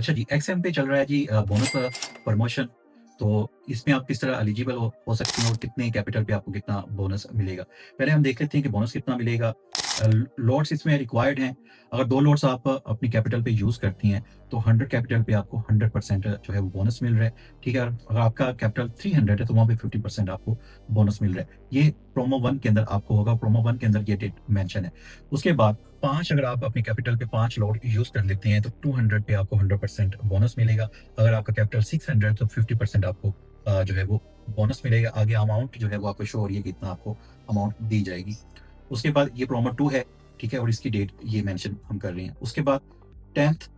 अच्छा जी, एक्सएम पे चल रहा है जी बोनस प्रमोशन। तो इसमें आप किस तरह एलिजिबल हो सकती हैं और कितने कैपिटल पे आपको कितना बोनस मिलेगा? पहले हम देख लेते हैं कि बोनस कितना मिलेगा। लॉट्स इसमें रिक्वायर्ड हैं। अगर 2 लॉट्स आप अपनी कैपिटल पे यूज़ करती हैं, तो 100 कैपिटल पे आपको 100% जो है वो बोनस मिल रहा है, ठीक है? अगर आपका कैपिटल 300 है, तो वहाँ पे 50% आपको बोनस मिल रहा है। ये प्रोमो 1 के अंदर आपको होगा, प्रोमो 1 के अंदर ये डेट मेंशन है। उसके बाद 5 अगर आप अपनी कैपिटल पे 5 लॉट यूज़ कर लेते हैं, तो 200 पे आपको 100% बोनस मिलेगा। अगर आपका कैपिटल 600 तो 50% आपको जो है वो बोनस मिलेगा। आगे अमाउंट जो है वो आपको शो हो रही है कितना आपको अमाउंट दी जाएगी। उसके बाद ये प्रोमो 2 है, ठीक है? और इसकी डेट ये मेंशन हम कर रहे हैं। उसके बाद 10th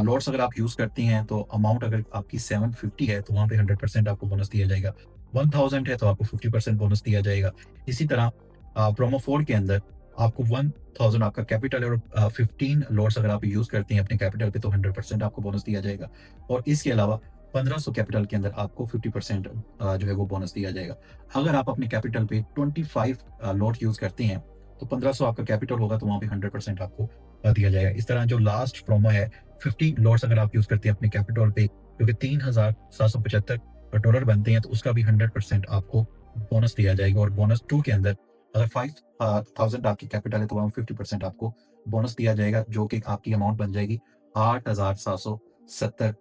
लॉट्स अगर आप यूज़ करती हैं, तो अमाउंट अगर आपकी 750 है, तो वहाँ पे 100% आपको बोनस दिया जाएगा। 1000 है, तो आपको 50% बोनस दिया जाएगा। इसी तरह प्रोमो 4 के अंदर आपको 1000 आपका कैपिटल है और 15 लॉट्स अगर आप यूज़ करती हैं अपने कैपिटल पे, तो 100% आपको बोनस दिया जाएगा। और इसके अलावा 1500 कैपिटल के अंदर आपको 50% जो है वो बोनस दिया जाएगा। अगर आप अपने कैपिटल पे 25 लॉट यूज़ करते हैं, तो 1500 आपका कैपिटल होगा, तो वहाँ पे 100% आपको दिया जाएगा। इस तरह जो लास्ट प्रोमो है, 50 लॉट्स अगर आप यूज़ करते हैं अपने कैपिटल पे, जो कि $3775 बनते हैं, तो उसका भी 100% आपको बोनस दिया जाएगा। और बोनस 2 के अंदर अगर 5000 आपकी कैपिटल है, तो वहाँ 50% आपको बोनस दिया जाएगा, जो कि आपकी अमाउंट बन जाएगी $8770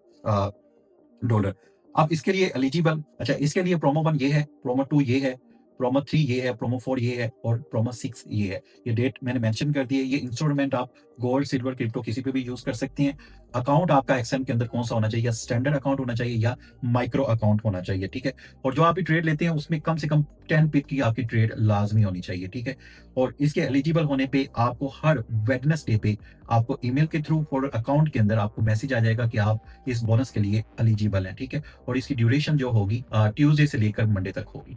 डॉलर। अब इसके लिए एलिजिबल, अच्छा, इसके लिए प्रोमो 1 ये है, प्रोमो 2 ये है, प्रोमो 3 ये है, प्रोमो 4 ये है और प्रोमो 6 ये है। ये डेट मैंने मेंशन कर दी है। ये इंस्ट्रूमेंट आप गोल्ड, सिल्वर, क्रिप्टो किसी पे भी यूज़ कर सकती हैं। अकाउंट आपका एक्सएम के अंदर कौन-सा होना चाहिए, या स्टैंडर्ड अकाउंट होना चाहिए या माइक्रो अकाउंट होना चाहिए, ठीक है? और जो आप भी ट्रेड लेते हैं, उसमें कम से कम 10 पिप की आपकी ट्रेड लाज़मी होनी चाहिए, ठीक है? और इसके एलिजिबल होने पे आपको हर वेडनेसडे पे आपको ईमेल के थ्रू और अकाउंट के अंदर आपको मैसेज आ जाएगा कि आप इस बोनस के लिए एलिजिबल हैं, ठीक है? और इसकी ड्यूरेशन जो होगी ट्यूसडे से लेकर मंडे तक होगी।